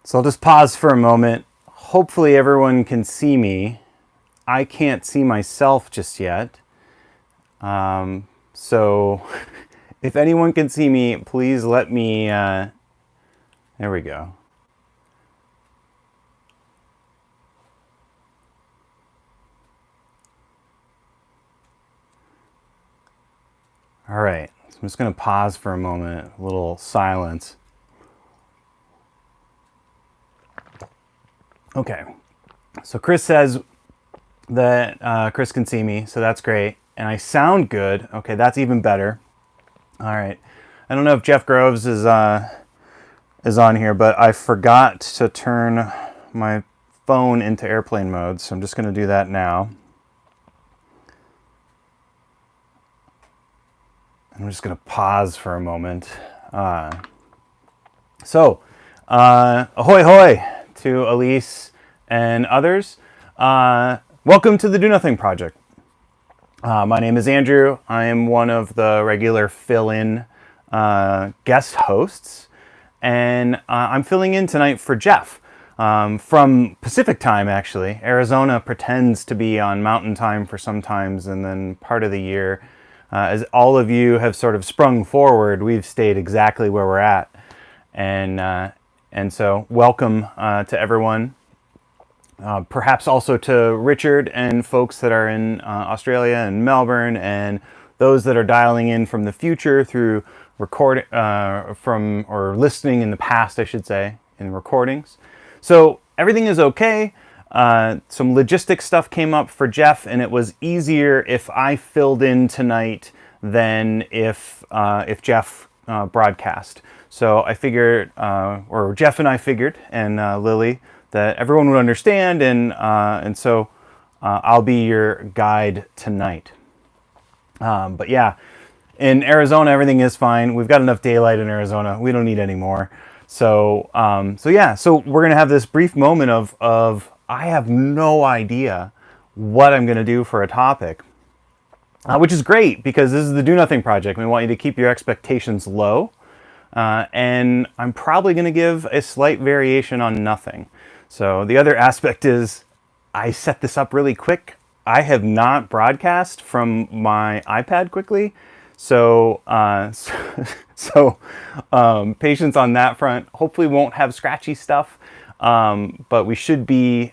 So I'll just pause for a moment. Hopefully everyone can see me. I can't see myself just yet. So if anyone can see me, please let me, there we go. All right, so I'm just gonna pause for a moment, a little silence. Okay, so Chris says that Chris can see me, so that's great. And I sound good. Okay, that's even better. All right. I don't know if Jeff Groves is on here, but I forgot to turn my phone into airplane mode, so I'm just going to do that now. I'm just going to pause for a moment. Ahoy hoy to Elise and others. Welcome to the Do Nothing Project. My name is Andrew. I am one of the regular fill-in guest hosts, and I'm filling in tonight for Jeff from Pacific time, actually. Arizona pretends to be on Mountain time for sometimes, and then part of the year, as all of you have sort of sprung forward, we've stayed exactly where we're at. And so welcome to everyone. Perhaps also to Richard and folks that are in Australia and Melbourne, and those that are dialing in from the future through record or listening in the past, I should say, in recordings. So everything is okay. Some logistic stuff came up for Jeff, and it was easier if I filled in tonight than if Jeff broadcast. So I figured, or Jeff and I figured, and Lily, that everyone would understand, and so I'll be your guide tonight. But yeah, in Arizona, everything is fine. We've got enough daylight in Arizona. We don't need any more. So we're gonna have this brief moment of I have no idea what I'm gonna do for a topic, which is great because this is the Do Nothing Project. We want you to keep your expectations low, and I'm probably gonna give a slight variation on nothing. So the other aspect is I set this up really quick. I have not broadcast from my iPad quickly. So patience on that front. Hopefully won't have scratchy stuff, but we should be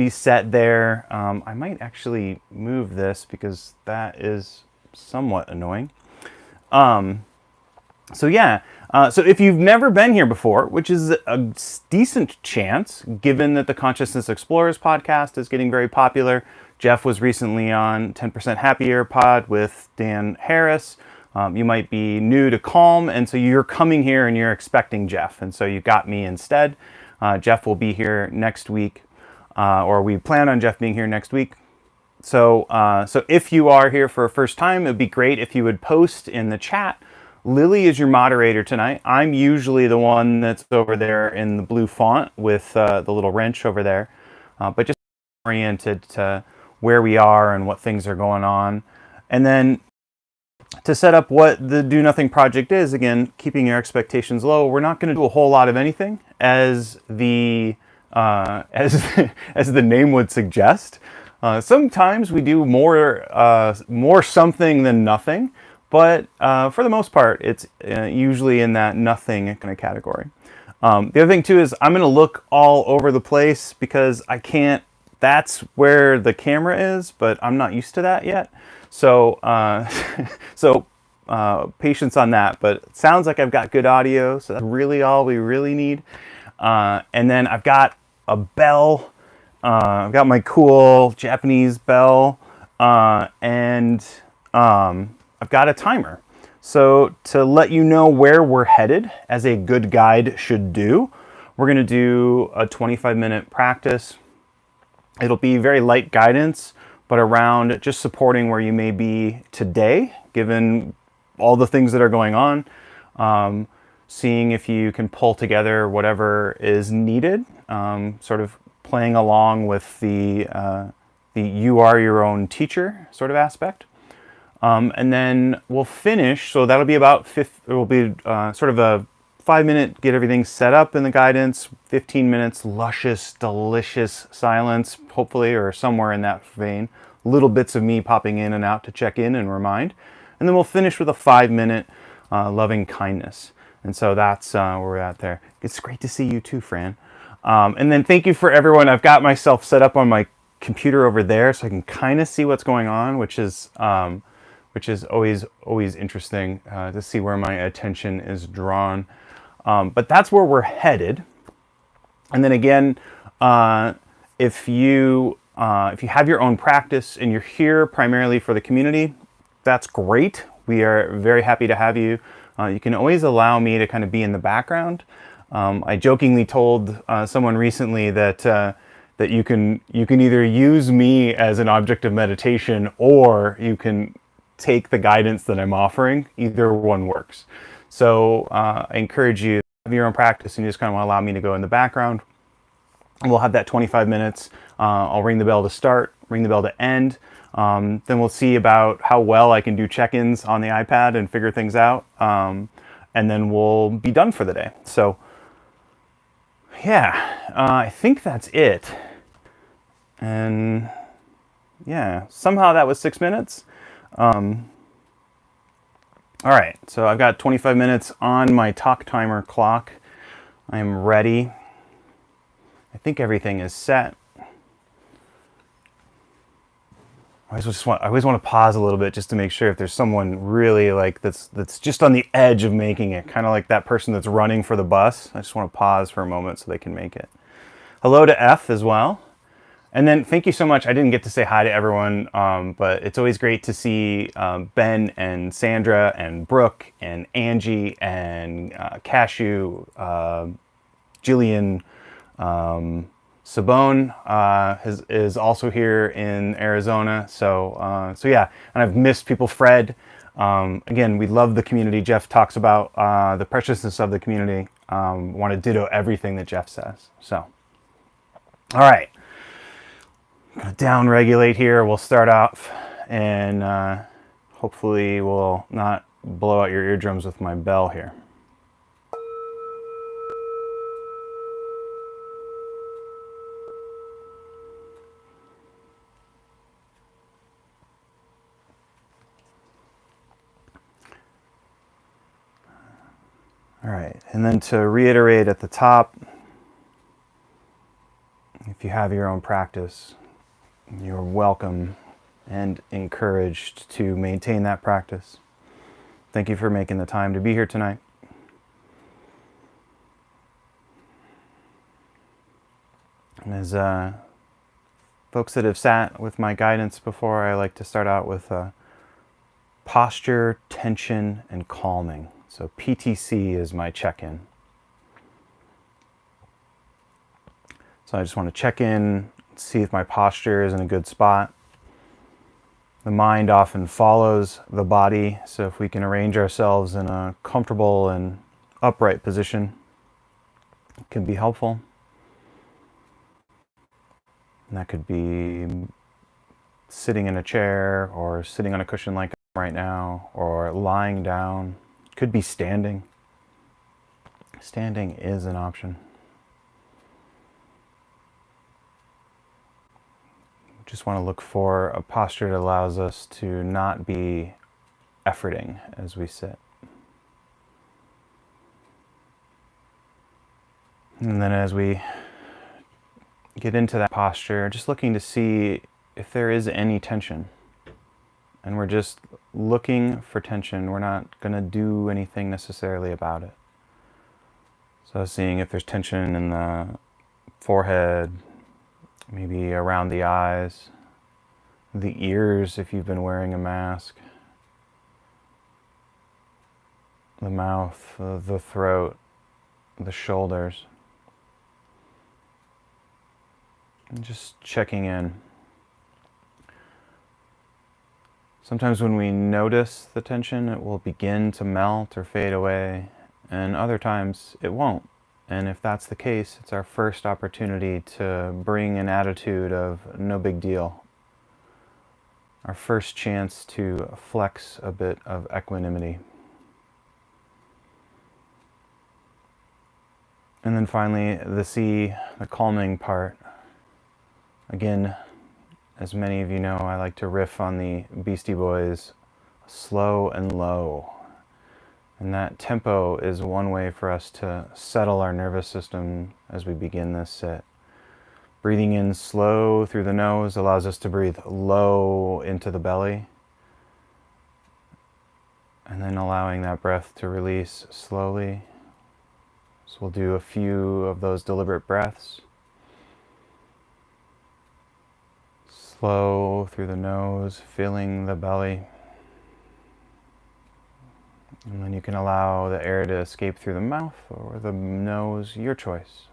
set there. I might actually move this because that is somewhat annoying. So if you've never been here before, which is a decent chance, given that the Consciousness Explorers podcast is getting very popular. Jeff was recently on 10% Happier pod with Dan Harris. You might be new to Calm, and so you're coming here and you're expecting Jeff, and so you got me instead. Jeff will be here next week, or we plan on Jeff being here next week. So if you are here for a first time, it'd be great if you would post in the chat. Lily is your moderator tonight. I'm usually the one that's over there in the blue font with the little wrench over there, but just oriented to where we are and what things are going on. And then to set up what the Do Nothing Project is, again, keeping your expectations low, we're not going to do a whole lot of anything, as the name would suggest. Sometimes we do more something than nothing. But for the most part, it's usually in that nothing kind of category. The other thing too is I'm going to look all over the place because I can't. That's where the camera is, but I'm not used to that yet. So patience on that. But it sounds like I've got good audio, so that's really all we really need. And then I've got a bell. I've got my cool Japanese bell, and I've got a timer. So to let you know where we're headed, as a good guide should do, we're going to do a 25-minute practice. It'll be very light guidance, but around just supporting where you may be today, given all the things that are going on, seeing if you can pull together whatever is needed, sort of playing along with the you are your own teacher sort of aspect. And then we'll finish, so that'll be about it will be sort of a 5-minute, get everything set up in the guidance, 15 minutes, luscious, delicious silence, hopefully, or somewhere in that vein. Little bits of me popping in and out to check in and remind. And then we'll finish with a 5-minute loving kindness. And so that's where we're at there. It's great to see you too, Fran. And then thank you for everyone. I've got myself set up on my computer over there so I can kind of see what's going on, which is always interesting to see where my attention is drawn. But that's where we're headed. And then again, if you have your own practice and you're here primarily for the community, that's great. We are very happy to have you. You can always allow me to kind of be in the background. I jokingly told someone recently that that you can either use me as an object of meditation, or you can take the guidance that I'm offering. Either one works. So I encourage you to have your own practice and you just kind of want to allow me to go in the background. And we'll have that 25 minutes. I'll ring the bell to start, ring the bell to end. Then we'll see about how well I can do check-ins on the iPad and figure things out. And then we'll be done for the day. So yeah, I think that's it. And yeah, somehow that was 6 minutes. All right, so I've got 25 minutes on my talk timer clock. I'm ready. I think everything is set. I always want to pause a little bit just to make sure if there's someone really like that's just on the edge of making it, kind of like that person that's running for the bus. I just want to pause for a moment so they can make it. Hello to F as well. And then thank you so much. I didn't get to say hi to everyone, but it's always great to see Ben and Sandra and Brooke and Angie and Cashew, Jillian, Sabone is also here in Arizona. So yeah, and I've missed people. Fred, again, we love the community. Jeff talks about the preciousness of the community. Want to ditto everything that Jeff says. So, all right. Down regulate here. We'll start off and hopefully we'll not blow out your eardrums with my bell here. All right, and then to reiterate at the top, if you have your own practice, you're welcome and encouraged to maintain that practice. Thank you for making the time to be here tonight. And as folks that have sat with my guidance before, I like to start out with posture, tension, and calming. So PTC is my check-in. So I just want to check in, see if my posture is in a good spot. The mind often follows the body, so if we can arrange ourselves in a comfortable and upright position, it can be helpful. And that could be sitting in a chair or sitting on a cushion like I'm right now, or lying down. It could be standing. Standing is an option. Just want to look for a posture that allows us to not be efforting as we sit. And then as we get into that posture, just looking to see if there is any tension. And we're just looking for tension. We're not going to do anything necessarily about it. So seeing if there's tension in the forehead, maybe around the eyes, the ears if you've been wearing a mask, the mouth, the throat, the shoulders. And just checking in. Sometimes when we notice the tension, it will begin to melt or fade away, and other times it won't. And if that's the case, it's our first opportunity to bring an attitude of no big deal. Our first chance to flex a bit of equanimity. And then finally, the C, the calming part. Again, as many of you know, I like to riff on the Beastie Boys, slow and low. And that tempo is one way for us to settle our nervous system as we begin this sit. Breathing in slow through the nose allows us to breathe low into the belly. And then allowing that breath to release slowly. So we'll do a few of those deliberate breaths. Slow through the nose, filling the belly. And then you can allow the air to escape through the mouth or the nose, your choice.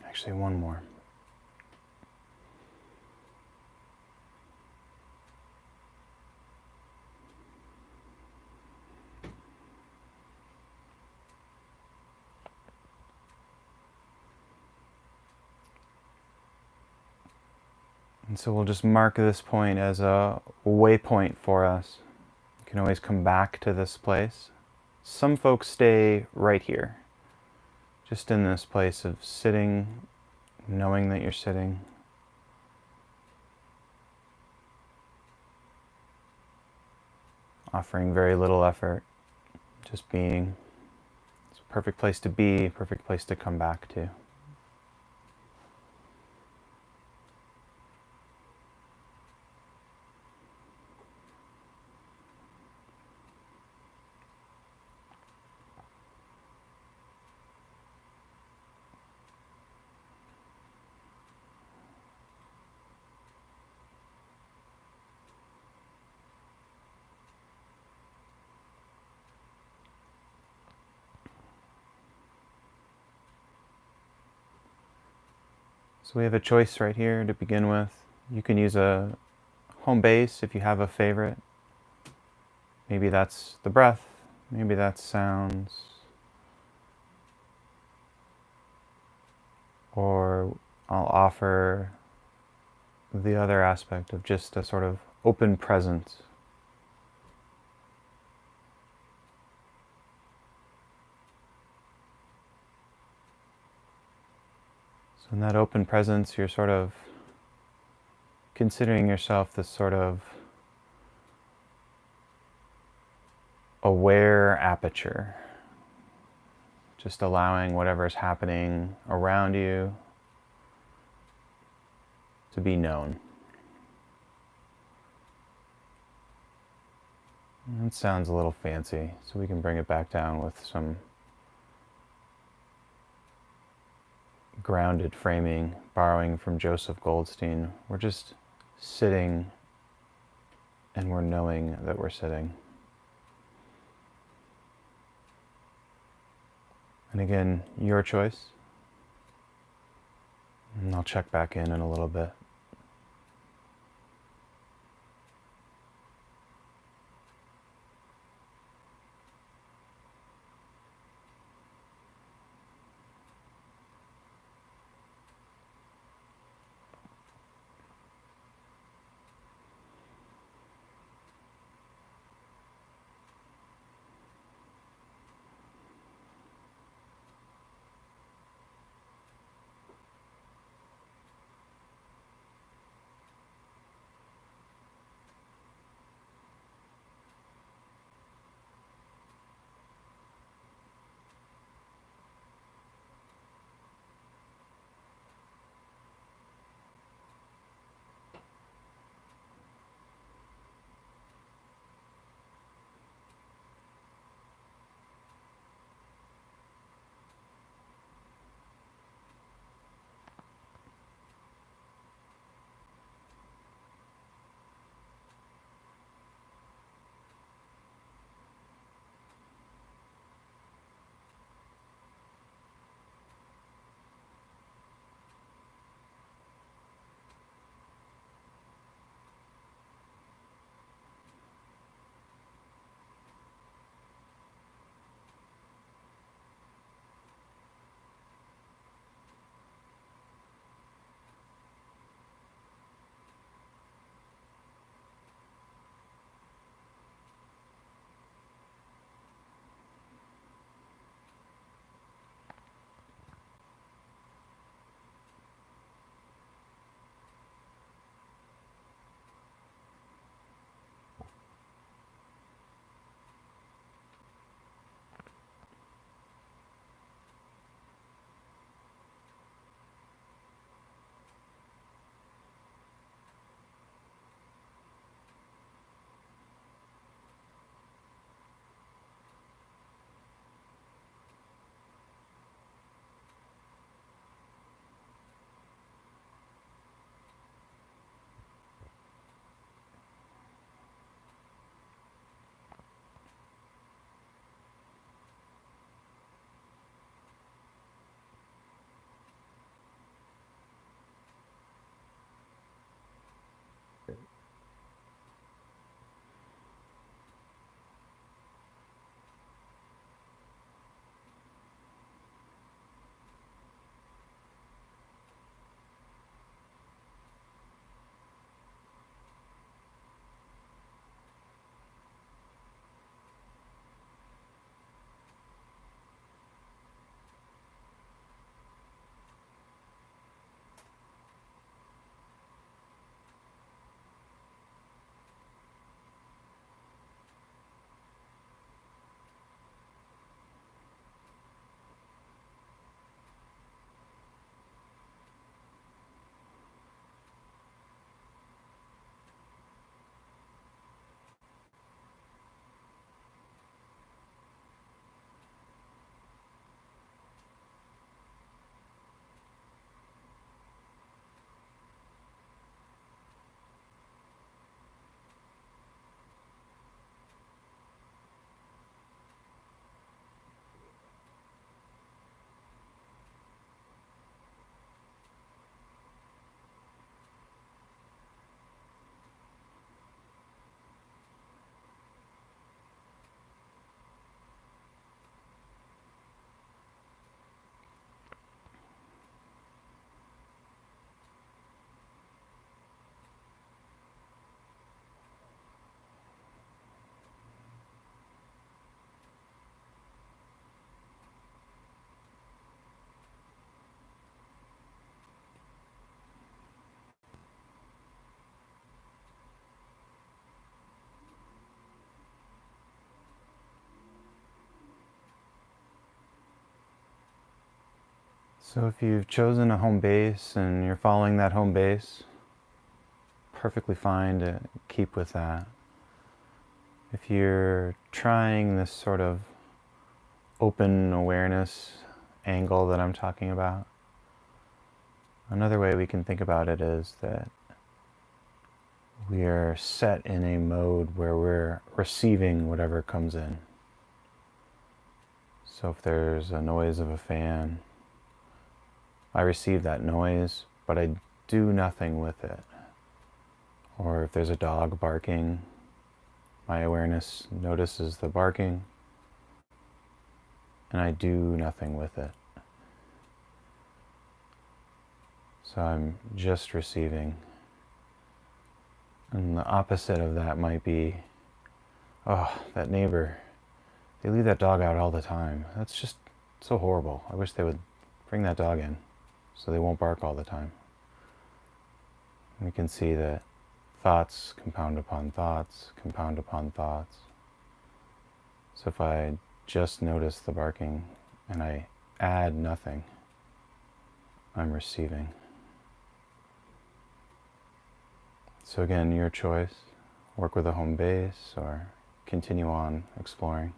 Actually, one more. And so we'll just mark this point as a waypoint for us. You can always come back to this place. Some folks stay right here, just in this place of sitting, knowing that you're sitting. Offering very little effort, just being. It's a perfect place to be, perfect place to come back to. So we have a choice right here to begin with. You can use a home base if you have a favorite. Maybe that's the breath, maybe that's sounds. Or I'll offer the other aspect of just a sort of open presence. So in that open presence, you're sort of considering yourself this sort of aware aperture, just allowing whatever's happening around you to be known. It sounds a little fancy, so we can bring it back down with some grounded framing, borrowing from Joseph Goldstein. We're just sitting and we're knowing that we're sitting. And again, your choice. And I'll check back in a little bit. So if you've chosen a home base and you're following that home base, perfectly fine to keep with that. If you're trying this sort of open awareness angle that I'm talking about, another way we can think about it is that we are set in a mode where we're receiving whatever comes in. So if there's a noise of a fan, I receive that noise, but I do nothing with it. Or if there's a dog barking, my awareness notices the barking, and I do nothing with it. So I'm just receiving. And the opposite of that might be, oh, that neighbor, they leave that dog out all the time. That's just so horrible. I wish they would bring that dog in so they won't bark all the time. We can see that thoughts compound upon thoughts, compound upon thoughts. So if I just notice the barking and I add nothing, I'm receiving. So again, your choice. Work with a home base or continue on exploring.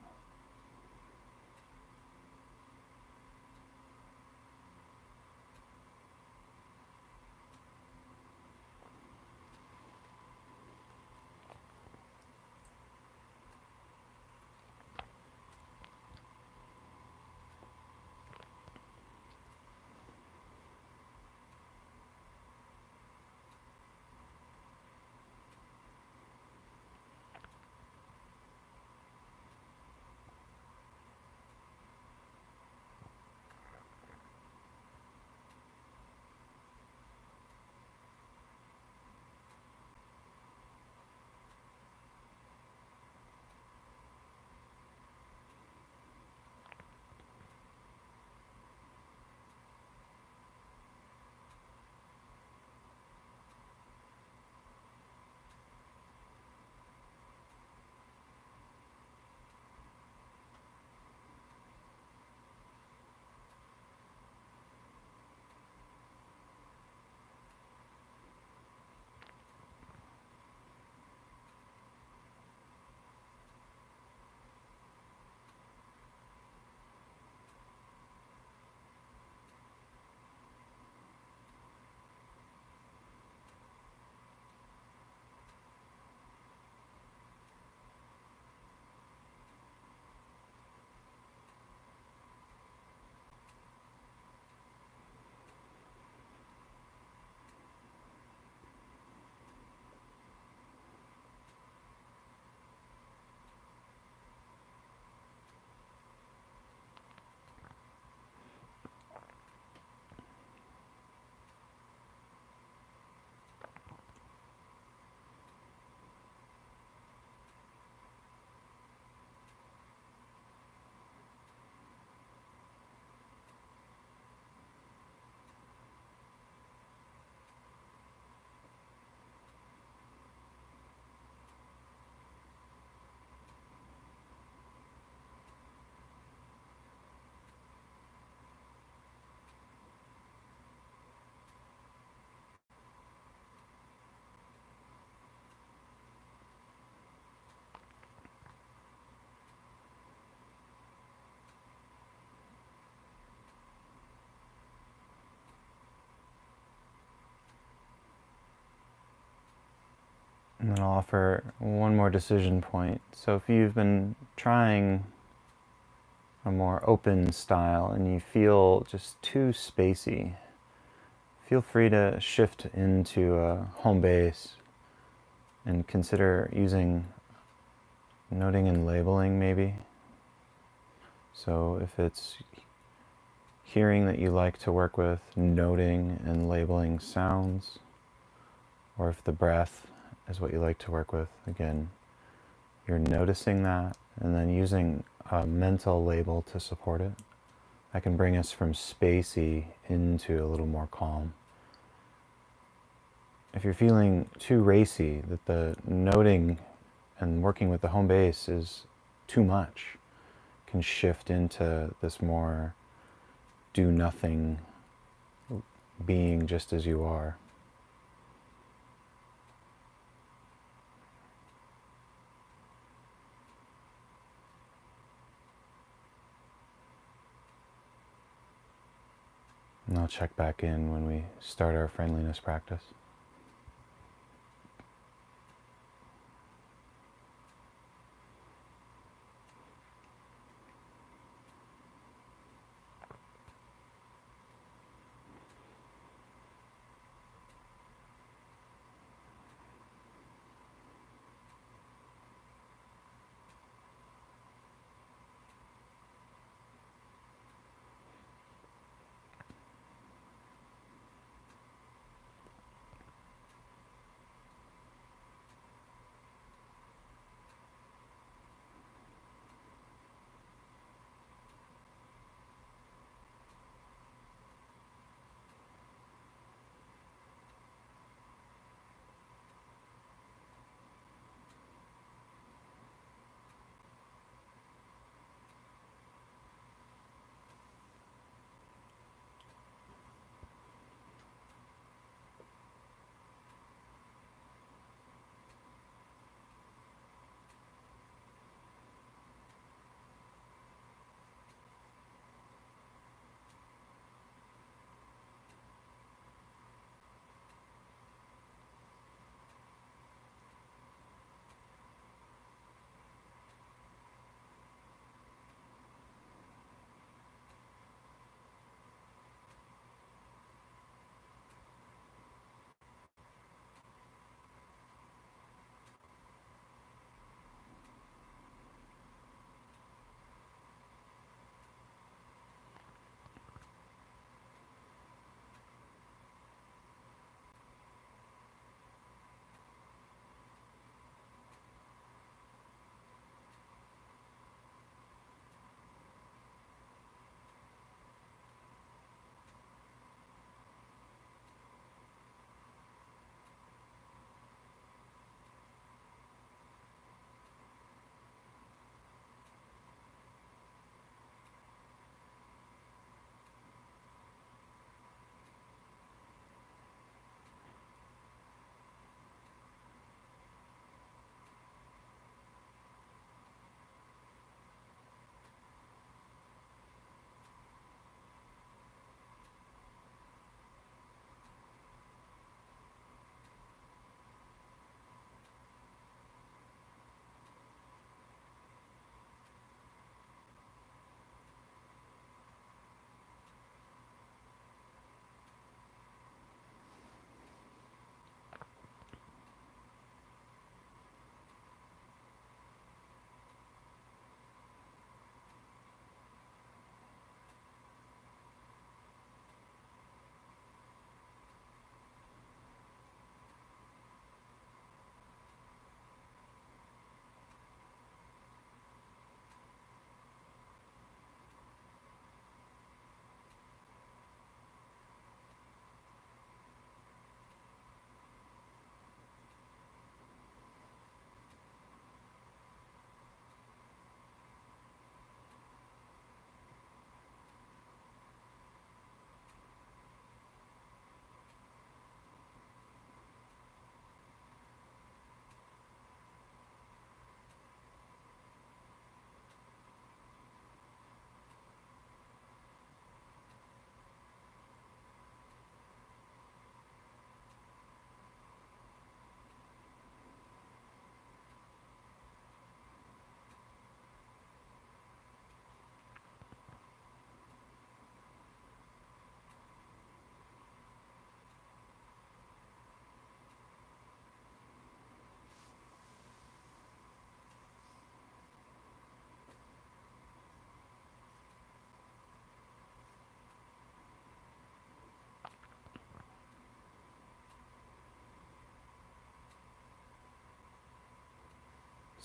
And then I'll offer one more decision point. So if you've been trying a more open style and you feel just too spacey, feel free to shift into a home base and consider using noting and labeling maybe. So if it's hearing that you like to work with, noting and labeling sounds, or if the breath is what you like to work with, again, you're noticing that and then using a mental label to support it. That can bring us from spacey into a little more calm. If you're feeling too racy, that the noting and working with the home base is too much, can shift into this more do nothing being just as you are. And I'll check back in when we start our friendliness practice.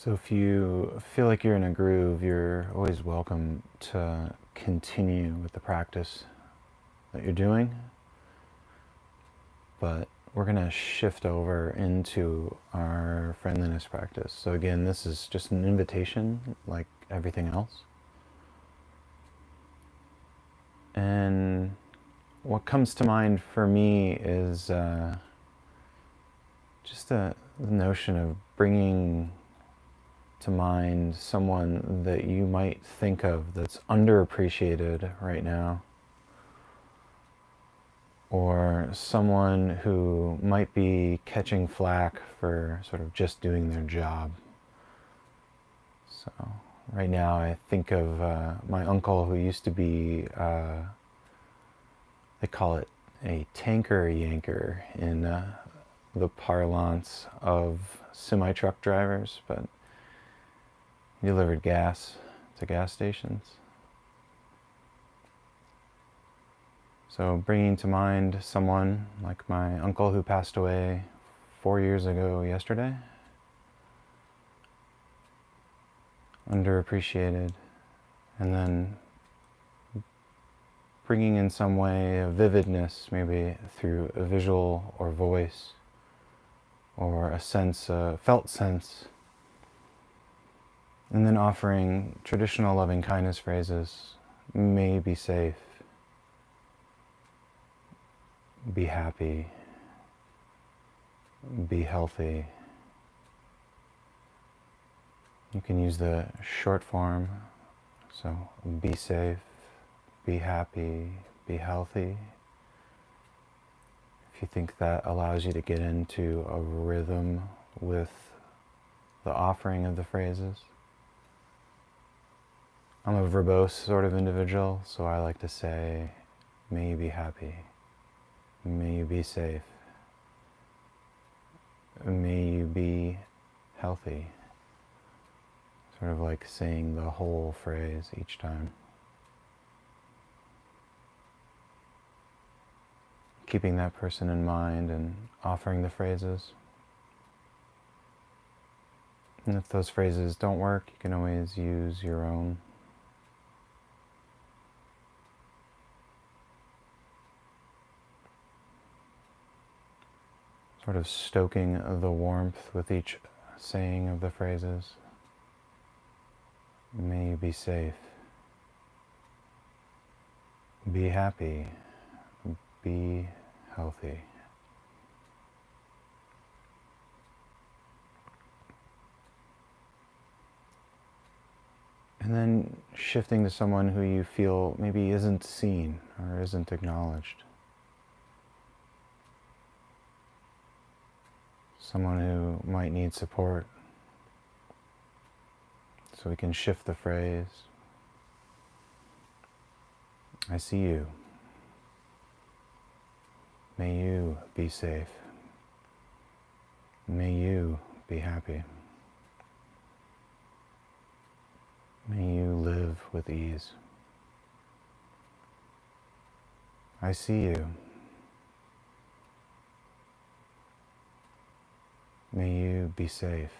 So if you feel like you're in a groove, you're always welcome to continue with the practice that you're doing. But we're going to shift over into our friendliness practice. So again, this is just an invitation like everything else. And what comes to mind for me is just the notion of bringing to mind someone that you might think of that's underappreciated right now, or someone who might be catching flack for sort of just doing their job. So right now I think of my uncle, who used to be, they call it a tanker yanker in the parlance of semi-truck drivers, but he delivered gas to gas stations. So bringing to mind someone like my uncle who passed away 4 years ago yesterday, underappreciated, and then bringing in some way a vividness, maybe through a visual or voice, or a sense, a felt sense, and then offering traditional loving kindness phrases. May you be safe, be happy, be healthy. You can use the short form, so be safe, be happy, be healthy. If you think that allows you to get into a rhythm with the offering of the phrases. I'm a verbose sort of individual, so I like to say, may you be happy, may you be safe, may you be healthy. Sort of like saying the whole phrase each time. Keeping that person in mind and offering the phrases. And if those phrases don't work, you can always use your own. Sort of stoking the warmth with each saying of the phrases. May you be safe. Be happy. Be healthy. And then shifting to someone who you feel maybe isn't seen or isn't acknowledged. Someone who might need support. So we can shift the phrase. I see you. May you be safe. May you be happy. May you live with ease. I see you. May you be safe.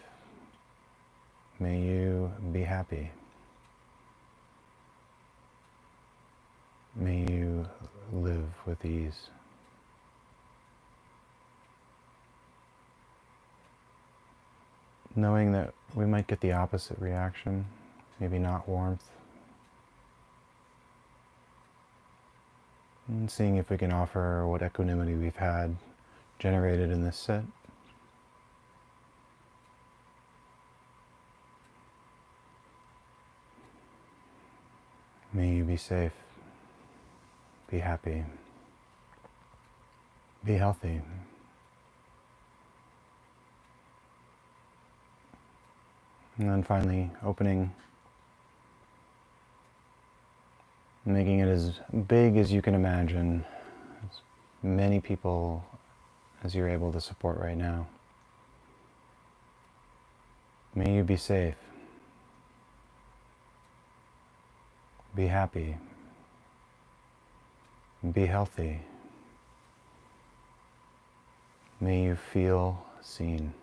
May you be happy. May you live with ease. Knowing that we might get the opposite reaction, maybe not warmth. And seeing if we can offer what equanimity we've had generated in this sit. May you be safe, be happy, be healthy. And then finally opening, making it as big as you can imagine, as many people as you're able to support right now. May you be safe. Be happy. Be healthy. May you feel seen.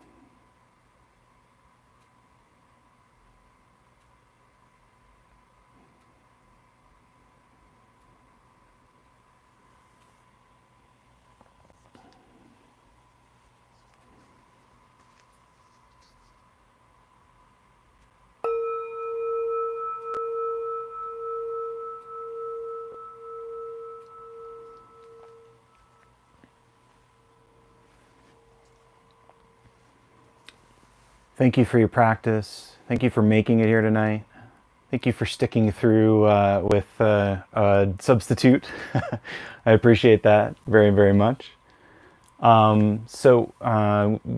Thank you for your practice. Thank you for making it here tonight. Thank you for sticking through with a substitute. I appreciate that very, very much. We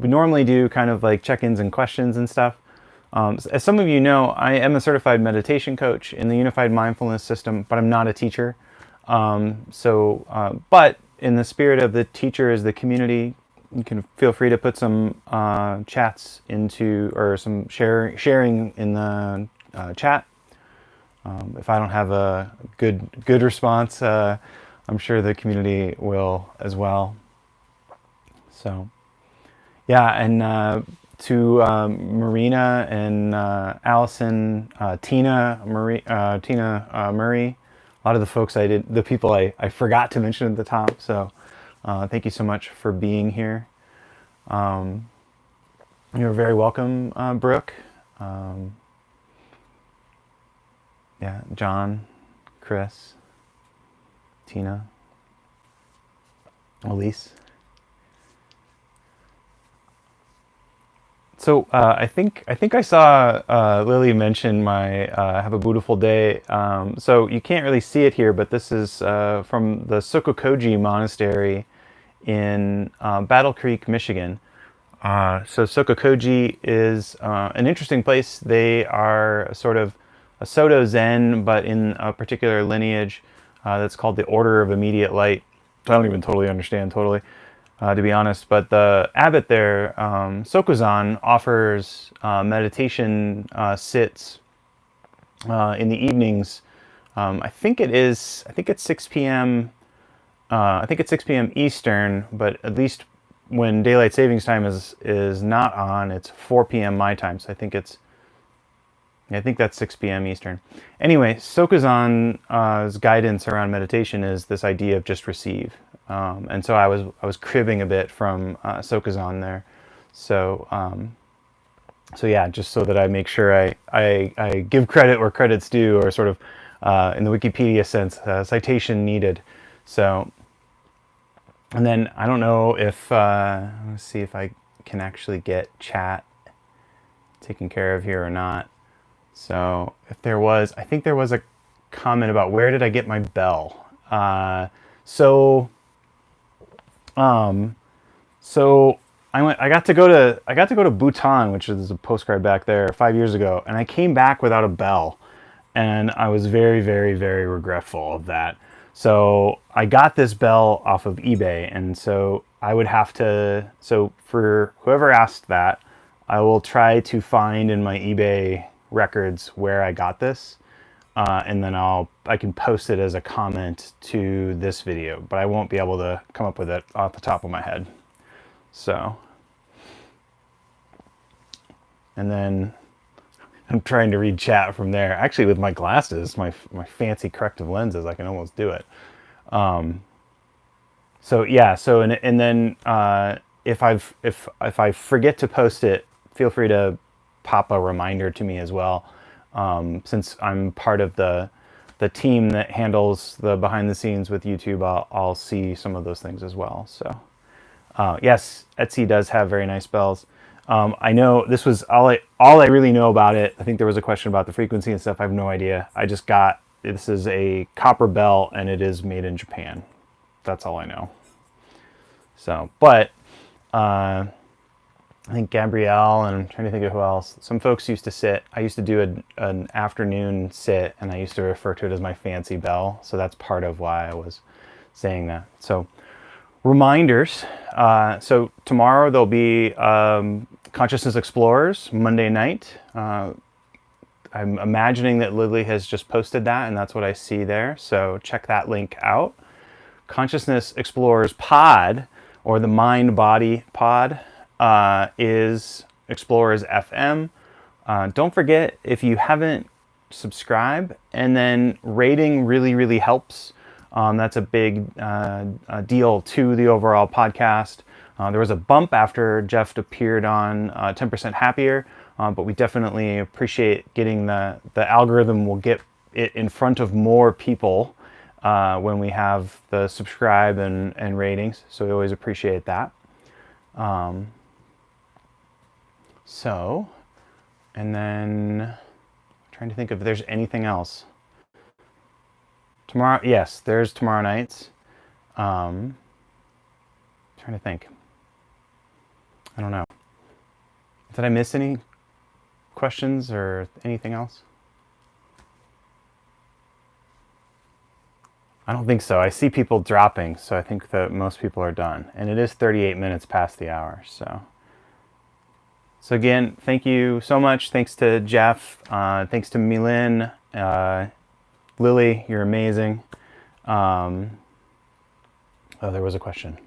normally do kind of like check-ins and questions and stuff. As some of you know, I am a certified meditation coach in the Unified Mindfulness System, but I'm not a teacher. But in the spirit of the teacher is the community, you can feel free to put some chats into, or some sharing in the chat. If I don't have a good response, I'm sure the community will as well. So, yeah, and to Marina and Allison, Tina Murray, a lot of the folks the people I forgot to mention at the top. So, thank you so much for being here. You're very welcome, Brooke. Yeah, John, Chris, Tina, Elise. So I think I saw Lily mention my "Have a Beautiful Day." So you can't really see it here, but this is from the Sokokoji Monastery in Battle Creek, Michigan. So Sokokoji is an interesting place. They are sort of a Soto Zen, but in a particular lineage that's called the Order of Immediate Light. I don't even totally understand to be honest. But the abbot there, Sokozan, offers meditation sits in the evenings. I think it's 6 p.m. I think it's 6 p.m. Eastern, but at least when daylight savings time is not on, it's 4 p.m. my time. So I think that's 6 p.m. Eastern. Anyway, Sokozan's guidance around meditation is this idea of just receive. And so I was cribbing a bit from Sokozan there. So yeah, just so that I make sure I give credit where credit's due, or sort of in the Wikipedia sense, citation needed. So, and then I don't know if let's see if I can actually get chat taken care of here or not. So if there was, I think there was a comment about where did I get my bell. So I got to go to Bhutan, which is a postcard back there, 5 years ago, and I came back without a bell, and I was very, very, very regretful of that. So I got this bell off of eBay, and so I would have to. So for whoever asked that, I will try to find in my eBay records where I got this, and then I can post it as a comment to this video, but I won't be able to come up with it off the top of my head. So, and then I'm trying to read chat from there. Actually, with my glasses, my fancy corrective lenses, I can almost do it. So yeah. So and then if I forget to post it, feel free to pop a reminder to me as well. Since I'm part of the team that handles the behind the scenes with YouTube, I'll see some of those things as well. So yes, Etsy does have very nice bells. I know this was all I really know about it. I think there was a question about the frequency and stuff. I have no idea. This is a copper bell, and it is made in Japan. That's all I know. So, but I think Gabrielle, and I'm trying to think of who else. Some folks used to sit. I used to do an afternoon sit, and I used to refer to it as my fancy bell. So that's part of why I was saying that. So reminders. So tomorrow there'll be Consciousness Explorers, Monday night. I'm imagining that Lily has just posted that, and that's what I see there. So check that link out. Consciousness Explorers Pod, or the Mind Body Pod, is Explorers FM. Don't forget, if you haven't, subscribe, and then rating really, really helps. That's a big deal to the overall podcast. There was a bump after Jeff appeared on 10% Happier, but we definitely appreciate getting the algorithm will get it in front of more people when we have the subscribe and ratings. So we always appreciate that. So And then I'm trying to think if there's anything else. Tomorrow, yes, there's tomorrow nights. Trying to think. I don't know. Did I miss any questions or anything else? I don't think so. I see people dropping, so I think that most people are done. And it is 38 minutes past the hour, so. So again, thank you so much. Thanks to Jeff. Thanks to Milin. Lily, you're amazing. Oh, there was a question.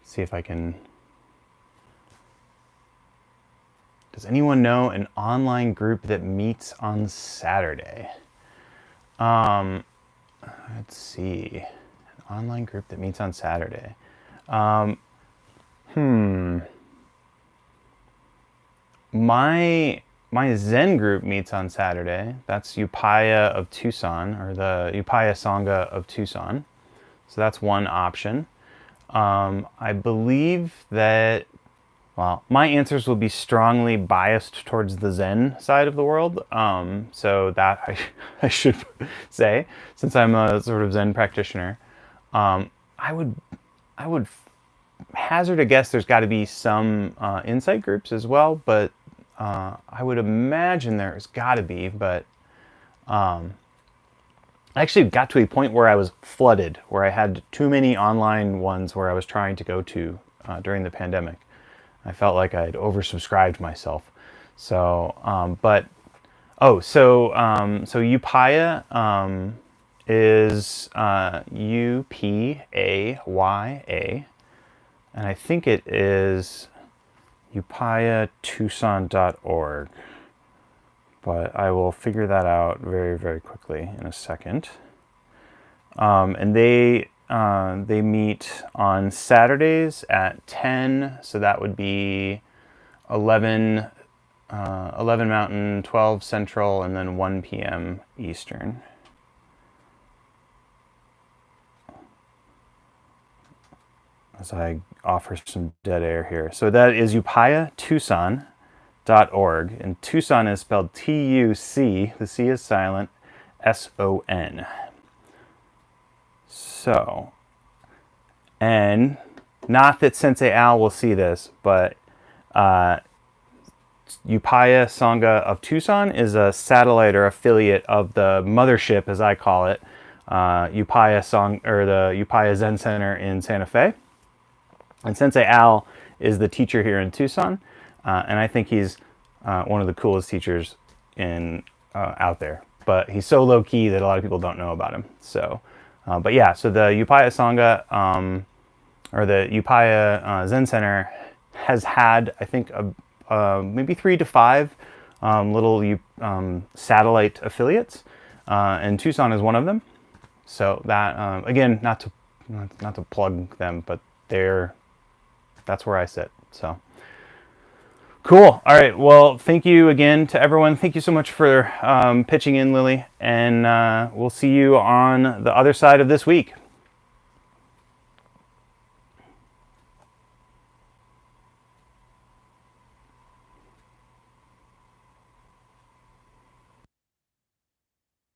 Let's see if I can. Does anyone know an online group that meets on Saturday? Let's see. An online group that meets on Saturday. My Zen group meets on Saturday. That's Upaya of Tucson, or the Upaya Sangha of Tucson. So that's one option. I believe that, well, my answers will be strongly biased towards the Zen side of the world. So that I should say, since I'm a sort of Zen practitioner, I would hazard a guess there's got to be some insight groups as well, but I would imagine there's got to be, but I actually got to a point where I was flooded, where I had too many online ones where I was trying to go to during the pandemic. I felt like I'd oversubscribed myself. So, so Upaya is Upaya, and I think it is upayatucson.org. But I will figure that out very, very quickly in a second. And they meet on Saturdays at 10, so that would be 11 Mountain, 12 Central, and then 1 p.m. Eastern. As I offer some dead air here. So that is upayatucson.org, and Tucson is spelled T-U-C, the C is silent, S-O-N. So, and not that Sensei Al will see this, but Upaya Sangha of Tucson is a satellite or affiliate of the mothership, as I call it, Upaya the Upaya Zen Center in Santa Fe. And Sensei Al is the teacher here in Tucson, and I think he's one of the coolest teachers out there. But he's so low key that a lot of people don't know about him. So, but yeah, so the Upaya Sangha or the Upaya Zen Center has had, I think, maybe 3 to 5 little satellite affiliates, and Tucson is one of them. So that again, not to plug them, but that's where I sit. So cool. All right. Well, thank you again to everyone. Thank you so much for pitching in, Lily. And we'll see you on the other side of this week.